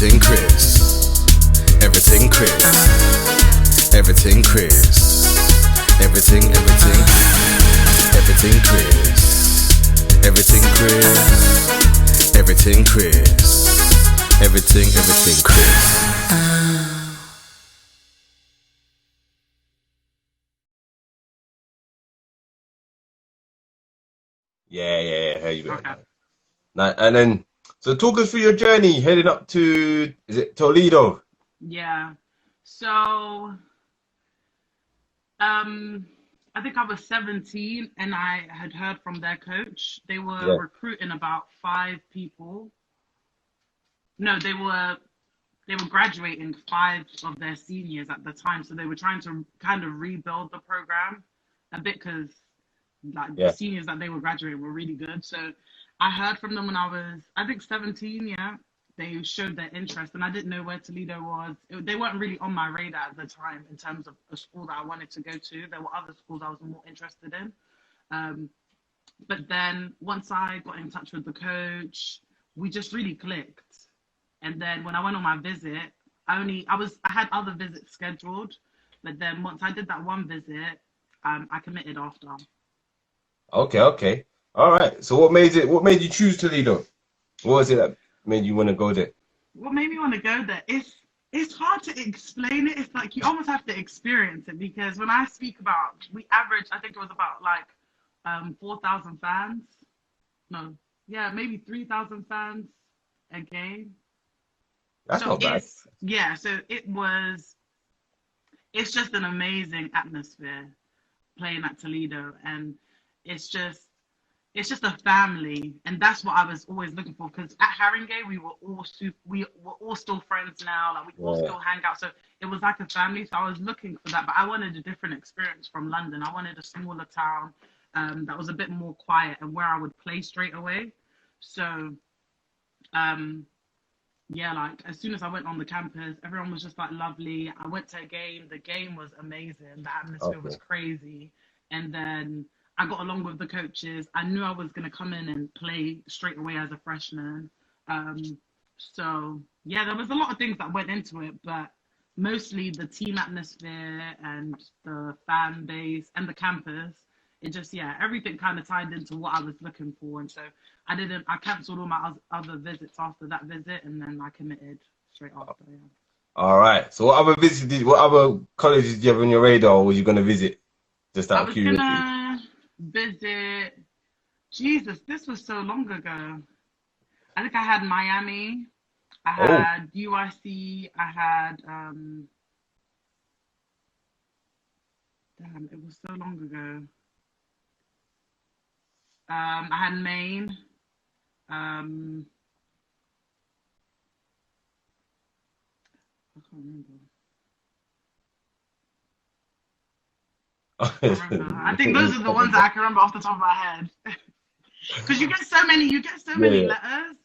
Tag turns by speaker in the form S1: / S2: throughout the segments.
S1: Everything Chris. Everything Chris. Everything Chris. Everything, everything. Everything Chris. Everything Chris. Everything Chris. Everything Chris.
S2: Yeah. How you been?
S3: Okay.
S2: Now, and then, so talk us through your journey heading up to, is it Toledo?
S3: Yeah. So, um, I think I was 17 and I had heard from their coach. They were
S2: Yeah,
S3: recruiting about 5 people. No, they were graduating 5 of their seniors at the time. So they were trying to kind of rebuild the program a bit because like the
S2: yeah,
S3: seniors that they were graduating were really good. So I heard from them when I was, I think 17. Yeah, they showed their interest, and I didn't know where Toledo was. They weren't really on my radar at the time in terms of a school that I wanted to go to. There were other schools I was more interested in. Um, but then once I got in touch with the coach, we just really clicked. And then when I went on my visit, I had other visits scheduled, but then once I did that one visit, I committed after.
S2: okay. All right. So what made you choose Toledo? What was it that made you want to go there?
S3: What made me want to go there? It's hard to explain it. It's like you almost have to experience it because when I speak about, we average, I think it was about like 4,000 fans. No, yeah, maybe 3,000 fans a game.
S2: That's
S3: So
S2: not bad.
S3: it's just an amazing atmosphere playing at Toledo, and it's just it's just a family, and that's what I was always looking for. Because at Haringey, we were all still friends now. Like we all
S2: Yeah,
S3: still hang out, so it was like a family. So I was looking for that, but I wanted a different experience from London. I wanted a smaller town that was a bit more quiet and where I would play straight away. So um, yeah, like as soon as I went on the campus, everyone was just like lovely. I went to a game. The game was amazing. The atmosphere was
S2: okay.
S3: crazy. And then I got along with the coaches. I knew I was going to come in and play straight away as a freshman. So yeah, there was a lot of things that went into it, but mostly the team atmosphere and the fan base and the campus. It just, yeah, everything kind of tied into what I was looking for. And so I cancelled all my other visits after that visit, and then I committed straight after. Yeah.
S2: All right. So what other colleges did you have on your radar or was you going to visit? Just out
S3: I
S2: of
S3: was
S2: curiosity.
S3: gonna visit. Jesus, this was so long ago. I think I had Miami. I
S2: Oh,
S3: had UIC. I had damn, it was so long ago. I had Maine. Um, I can't remember. I can't remember. I think those are the ones that I can remember off the top of my head. Because you get so many
S2: yeah,
S3: letters.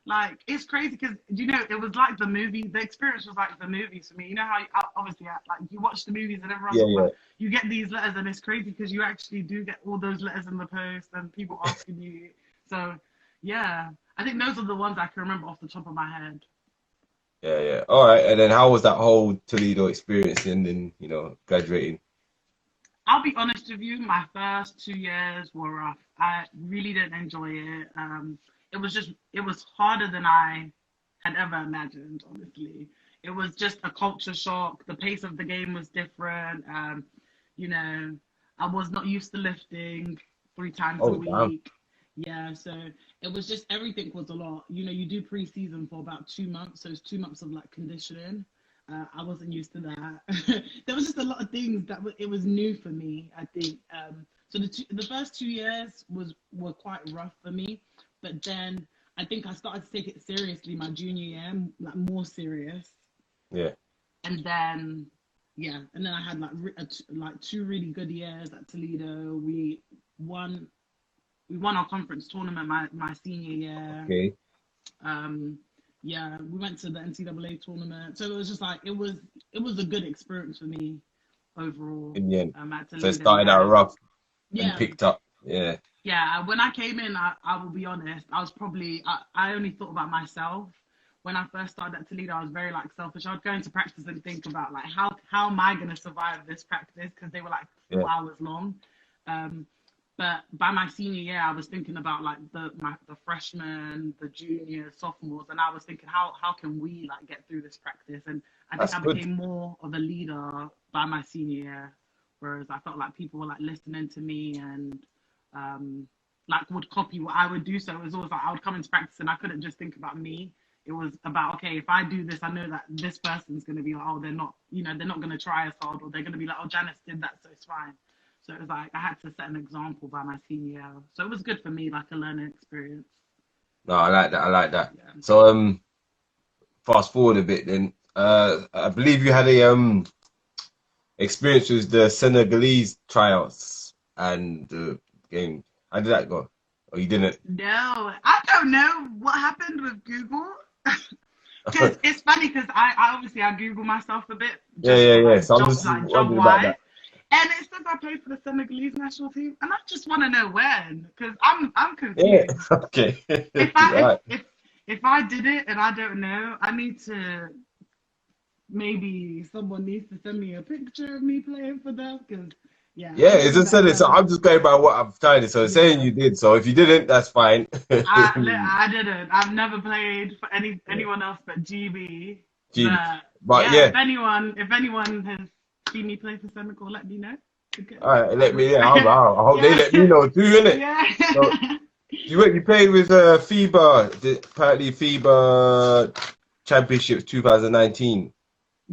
S3: Like it's crazy because it was like the movie. The experience was like the movies for me. You know how obviously like you watch the movies and everyone's talking
S2: yeah.
S3: about. You get these letters and it's crazy because you actually do get all those letters in the post and people asking you. So yeah, I think those are the ones I can remember off the top of my head.
S2: Yeah. All right. And then how was that whole Toledo experience and then, graduating?
S3: I'll be honest with you, my first 2 years were rough. I really didn't enjoy it. It was harder than I had ever imagined, honestly. It was just a culture shock. The pace of the game was different. You know, I was not used to lifting 3 times a
S2: Oh, damn.
S3: week. Yeah, so it was just everything was a lot. You do pre-season for about 2 months, so it's 2 months of like conditioning. I wasn't used to that. There was just a lot of things it was new for me. I think so. The first 2 years were quite rough for me, but then I think I started to take it seriously my junior year, like more serious,
S2: Yeah.
S3: and then yeah, and then I had like 2 really good years at Toledo. Won we won our conference tournament my senior year.
S2: Okay.
S3: Um, yeah, we went to the NCAA tournament, so it was just like it was a good experience for me overall
S2: In the end.
S3: at
S2: So it
S3: Toledo.
S2: started out
S3: Yeah,
S2: rough and
S3: yeah,
S2: picked up. Yeah.
S3: yeah. When I came in, I will be honest, I was probably I only thought about myself. when I first started at Toledo, I was very like selfish. I would go into practice and think about like how am I gonna survive this practice, because they were like 4 hours long. But by my senior year, I was thinking about like the freshmen, the juniors, sophomores, and I was thinking how can we like get through this practice? And I think
S2: That's
S3: I
S2: good.
S3: became more of a leader by my senior year, whereas I felt like people were like listening to me and like would copy what I would do. So it was always like I would come into practice and I couldn't just think about me. It was about, okay, if I do this, I know that this person's going to be like, oh, they're not going to try as hard, or they're going to be like, oh, Janice did that, so it's fine. So it was like I had to set an example by my senior year. So it was good for me, like a learning experience.
S2: No, I like that. I like that.
S3: Yeah.
S2: So fast forward a bit then. I believe you had a experience with the Senegalese tryouts and the game. How did that go? Or you didn't?
S3: No, I don't know what happened with Google. Because it's funny, because I obviously I Google myself a bit.
S2: Yeah. So I'm
S3: job,
S2: just
S3: like,
S2: wondering about that.
S3: And it says I played for the Senegalese national team, and I just want to know when, because I'm confused.
S2: Yeah. Okay.
S3: If I did it and I don't know, I need to, maybe someone needs to send me a picture of me playing for them, because
S2: Yeah, it's just said it. So I'm just going by what I've tried it. So it's saying you did. So if you didn't, that's fine.
S3: I didn't. I've never played for anyone else but GB.
S2: But
S3: yeah, if anyone has seen me play for Senegal, let me know. Okay.
S2: All right, let me. Yeah, I hope they let me know too, innit?
S3: Yeah.
S2: So, you played with FIBA, apparently FIBA Championships 2019.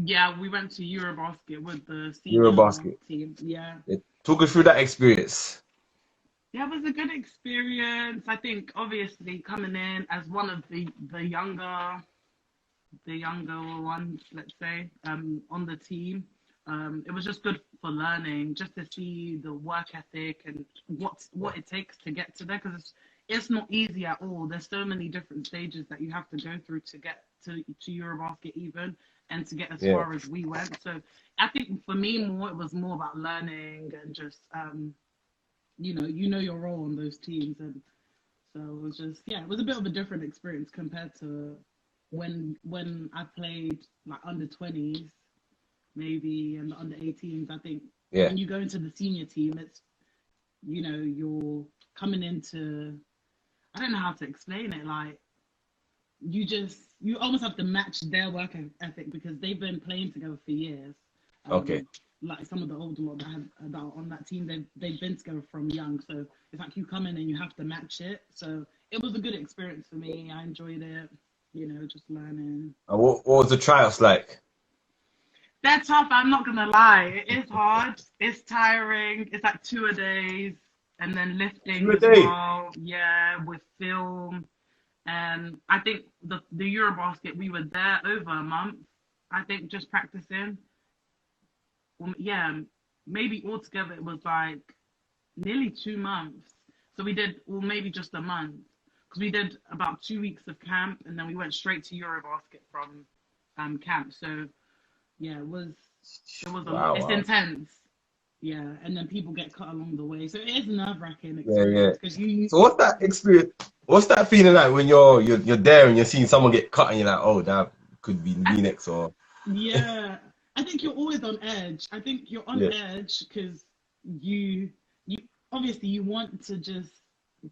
S3: Yeah, we went to Eurobasket with the senior team. Yeah.
S2: Talk us through that experience.
S3: Yeah, it was a good experience. I think obviously coming in as one of the younger ones, let's say, on the team. It was just good for learning, just to see the work ethic and what it takes to get to there, because it's not easy at all. There's so many different stages that you have to go through to get to Eurobasket even, and to get as far as we went. So I think for me it was more about learning and just you know your role on those teams, and so it was just it was a bit of a different experience compared to when I played like under 20s maybe and under 18s. I think when you go into the senior team, it's you're coming into, I don't know how to explain it, like you almost have to match their work ethic because they've been playing together for years. Like some of the older lot that are on that team, they've been together from young. So it's like you come in and you have to match it. So it was a good experience for me. I enjoyed it, just learning.
S2: And what was the tryouts like?
S3: They're tough, I'm not gonna lie. It is hard. It's tiring. It's like 2 a days, and then lifting as well. Yeah, with film. And I think the Eurobasket, we were there over a month, I think, just practicing. Well, yeah, maybe altogether it was like nearly 2 months. So we did, or maybe just a month, because we did about 2 weeks of camp, and then we went straight to Eurobasket from camp. So yeah, it was a lot. It's intense. Yeah, and then people get cut along the way, so it is a nerve-wracking experience.
S2: So what's that experience? What's that feeling like when you're there and you're seeing someone get cut and you're like, oh, that could be me next, or?
S3: Yeah, I think you're always on edge. I think you're on edge because you obviously you want to just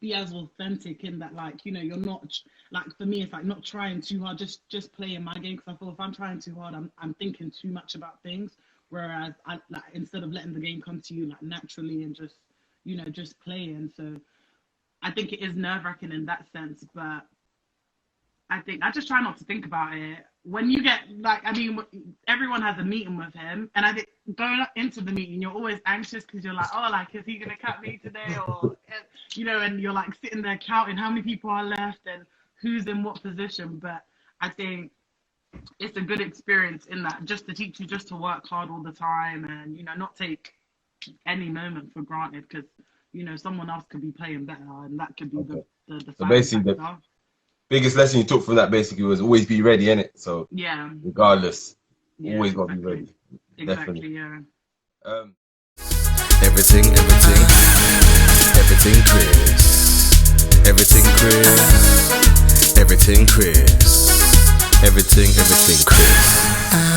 S3: be as authentic in that, like, you're not, like, for me it's like not trying too hard, just playing my game, because I feel if I'm trying too hard, I'm thinking too much about things. Whereas I, like, instead of letting the game come to you like naturally and just just playing. So I think it is nerve-wracking in that sense, but I think I just try not to think about it. When you get, like, I mean, everyone has a meeting with him, and I think going into the meeting, you're always anxious because you're like, oh, like, is he gonna cut me today, or and you're like sitting there counting how many people are left and who's in what position. But I think it's a good experience in that, just to teach you just to work hard all the time and not take any moment for granted, because someone else could be playing better, and that could be the
S2: so basically the biggest lesson you took from that basically was always be ready, innit? So regardless, always got to be ready.
S3: Exactly.
S2: Definitely.
S1: Everything Chris. Everything Chris. everything Chris.